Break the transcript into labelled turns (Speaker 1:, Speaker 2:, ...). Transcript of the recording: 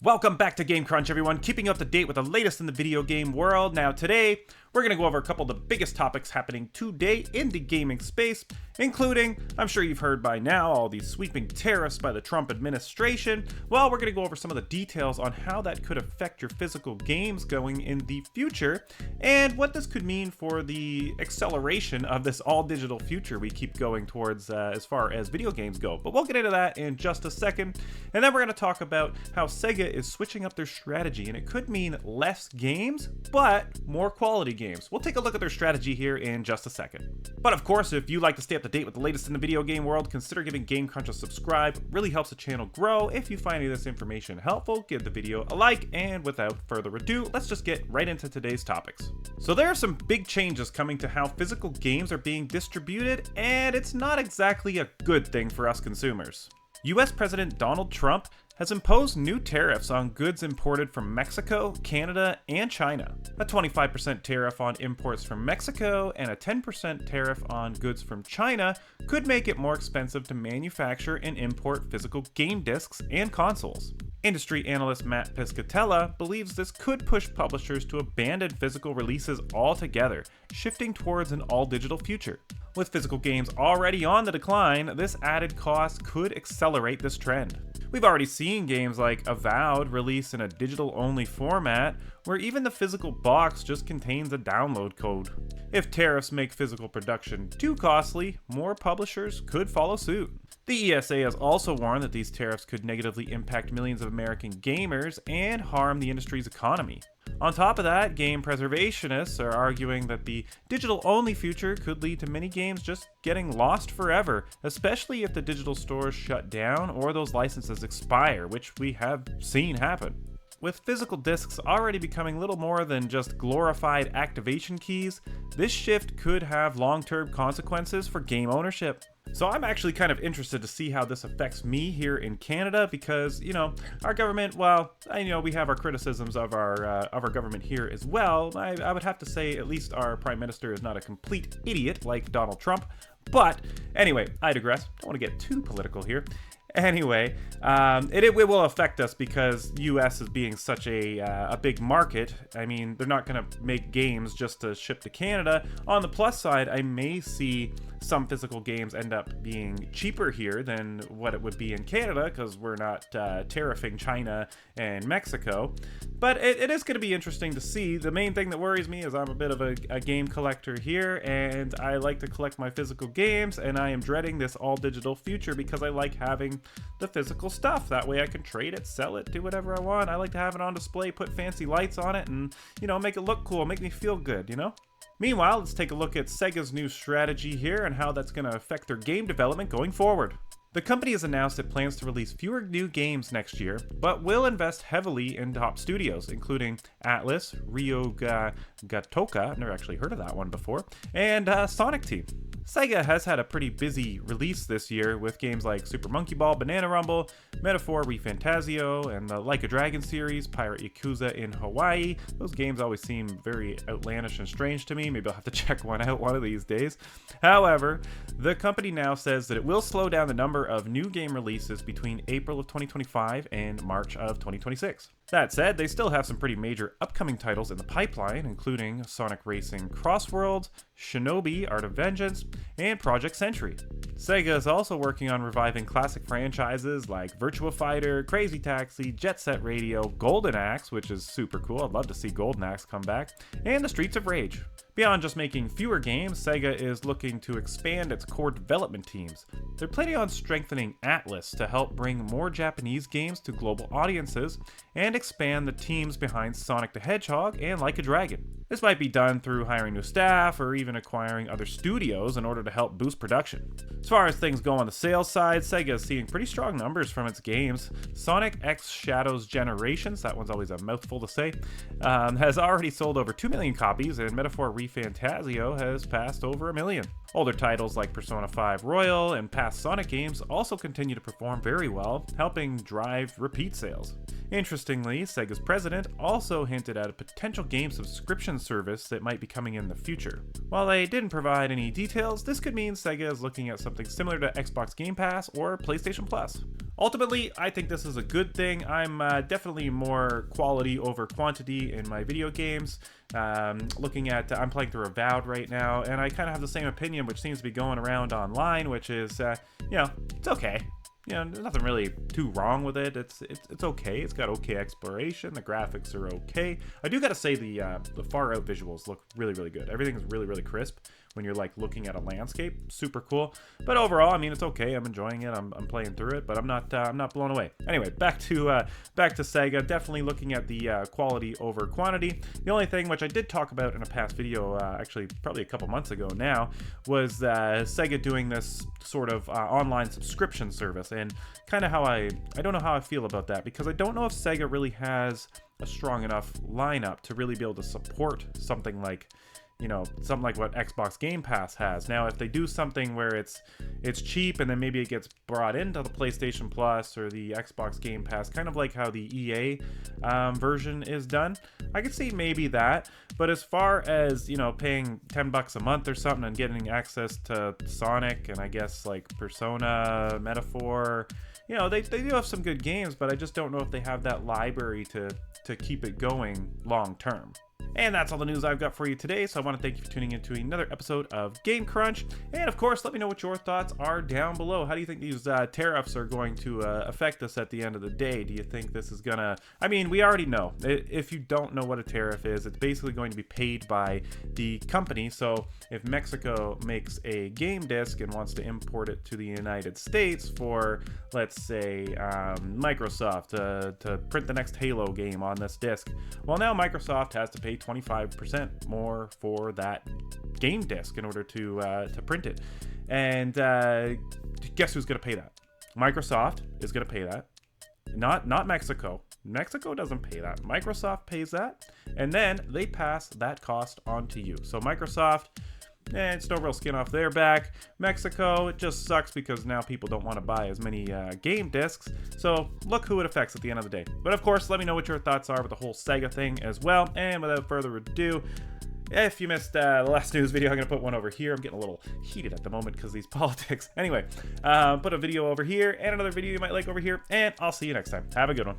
Speaker 1: Welcome back to Game Crunch, everyone, keeping you up to date with the latest in the video game world. Now today, we're going to go over a couple of the biggest topics happening today in the gaming space, including, I'm sure you've heard by now, all these sweeping tariffs by the Trump administration. Well, we're going to go over some of the details on how that could affect your physical games going in the future, and what this could mean for the acceleration of this all-digital future we keep going towards as far as video games go. But we'll get into that in just a second, and then we're going to talk about how Sega is switching up their strategy, and it could mean less games, but more quality games. We'll take a look at their strategy here in just a second. But of course, if you like to stay up to date with the latest in the video game world, consider giving Game Crunch a subscribe. It really helps the channel grow. If you find any of this information helpful, give the video a like, and without further ado, let's just get right into today's topics. So there are some big changes coming to how physical games are being distributed, and it's not exactly a good thing for us consumers. US President Donald Trump has imposed new tariffs on goods imported from Mexico, Canada, and China. A 25% tariff on imports from Mexico and a 10% tariff on goods from China could make it more expensive to manufacture and import physical game discs and consoles. Industry analyst Matt Piscatella believes this could push publishers to abandon physical releases altogether, shifting towards an all-digital future. With physical games already on the decline, this added cost could accelerate this trend. We've already seen games like Avowed release in a digital-only format, where even the physical box just contains a download code. If tariffs make physical production too costly, more publishers could follow suit. The ESA has also warned that these tariffs could negatively impact millions of American gamers and harm the industry's economy. On top of that, game preservationists are arguing that the digital-only future could lead to many games just getting lost forever, especially if the digital stores shut down or those licenses expire, which we have seen happen. With physical discs already becoming little more than just glorified activation keys, this shift could have long-term consequences for game ownership. So I'm actually kind of interested to see how this affects me here in Canada because, our government, well, I know we have our criticisms of our government here as well. I would have to say at least our Prime Minister is not a complete idiot like Donald Trump. But anyway, I digress. Don't want to get too political here. Anyway, it will affect us because US is being such a big market. I mean, they're not going to make games just to ship to Canada. On the plus side, I may see some physical games end up being cheaper here than what it would be in Canada because we're not tariffing China and Mexico. But it is going to be interesting to see. The main thing that worries me is I'm a bit of a game collector here, and I like to collect my physical games, and I am dreading this all-digital future because I like having the physical stuff. That way I can trade it, sell it, do whatever I want. I like to have it on display, put fancy lights on it, and, make it look cool, make me feel good, Meanwhile, let's take a look at Sega's new strategy here and how that's going to affect their game development going forward. The company has announced it plans to release fewer new games next year, but will invest heavily in top studios, including Atlas, Ryoga Gatoka, I've never actually heard of that one before, and Sonic Team. Sega has had a pretty busy release this year with games like Super Monkey Ball, Banana Rumble, Metaphor ReFantazio, and the Like a Dragon series, Pirate Yakuza in Hawaii. Those games always seem very outlandish and strange to me. Maybe I'll have to check one out one of these days. However, the company now says that it will slow down the number of new game releases between April of 2025 and March of 2026. That said, they still have some pretty major upcoming titles in the pipeline, including Sonic Racing Crossworlds, Shinobi Art of Vengeance, and Project Century. Sega is also working on reviving classic franchises like Virtua Fighter, Crazy Taxi, Jet Set Radio, Golden Axe, which is super cool, I'd love to see Golden Axe come back, and the Streets of Rage. Beyond just making fewer games, Sega is looking to expand its core development teams. They're planning on strengthening Atlas to help bring more Japanese games to global audiences and expand the teams behind Sonic the Hedgehog and Like a Dragon. This might be done through hiring new staff or even acquiring other studios in order to help boost production. As far as things go on the sales side, Sega is seeing pretty strong numbers from its games. Sonic X Shadows Generations, that one's always a mouthful to say, has already sold over 2 million copies, and Metaphor ReFantazio has passed over 1 million. Older titles like Persona 5 Royal and past Sonic games also continue to perform very well, helping drive repeat sales. Interestingly, Sega's president also hinted at a potential game subscription service that might be coming in the future. While they didn't provide any details, this could mean Sega is looking at something similar to Xbox Game Pass or PlayStation Plus. Ultimately, I think this is a good thing. I'm definitely more quality over quantity in my video games. Looking at, I'm playing through Avowed right now, and I kind of have the same opinion, which seems to be going around online, which is, it's okay. There's nothing really too wrong with it. It's okay. It's got okay exploration. The graphics are okay. I do gotta say the far out visuals look really, really good. Everything is really, really crisp when you're like looking at a landscape. Super cool. But overall, I mean, it's okay. I'm enjoying it. I'm playing through it, but I'm not blown away. Anyway, back to Sega. Definitely looking at the quality over quantity. The only thing which I did talk about in a past video, actually probably a couple months ago now, was Sega doing this sort of online subscription service, and kind of how I don't know how I feel about that, because I don't know if Sega really has a strong enough lineup to really be able to support something like what Xbox Game Pass has. Now, if they do something where it's cheap and then maybe it gets brought into the PlayStation Plus or the Xbox Game Pass, kind of like how the EA version is done, I could see maybe that. But as far as, paying $10 a month or something and getting access to Sonic and I guess like Persona, Metaphor, they do have some good games, but I just don't know if they have that library to keep it going long term. And that's all the news I've got for you today, so I want to thank you for tuning in to another episode of Game Crunch. And of course, let me know what your thoughts are down below. How do you think these tariffs are going to affect us at the end of the day? Do you think this is gonna... I mean, we already know. If you don't know what a tariff is, it's basically going to be paid by the company. So if Mexico makes a game disc and wants to import it to the United States for, let's say, Microsoft to print the next Halo game on this disc, well, now Microsoft has to pay 25% more for that game disc in order to print it. And guess who's going to pay that? Microsoft is going to pay that. Not Mexico. Mexico doesn't pay that. Microsoft pays that, and then they pass that cost on to you. So Microsoft, it's no real skin off their back. Mexico, it just sucks because now people don't want to buy as many game discs. So look who it affects at the end of the day. But of course, let me know what your thoughts are with the whole Sega thing as well. And without further ado, if you missed the last news video, I'm going to put one over here. I'm getting a little heated at the moment because of these politics. Anyway, put a video over here and another video you might like over here. And I'll see you next time. Have a good one.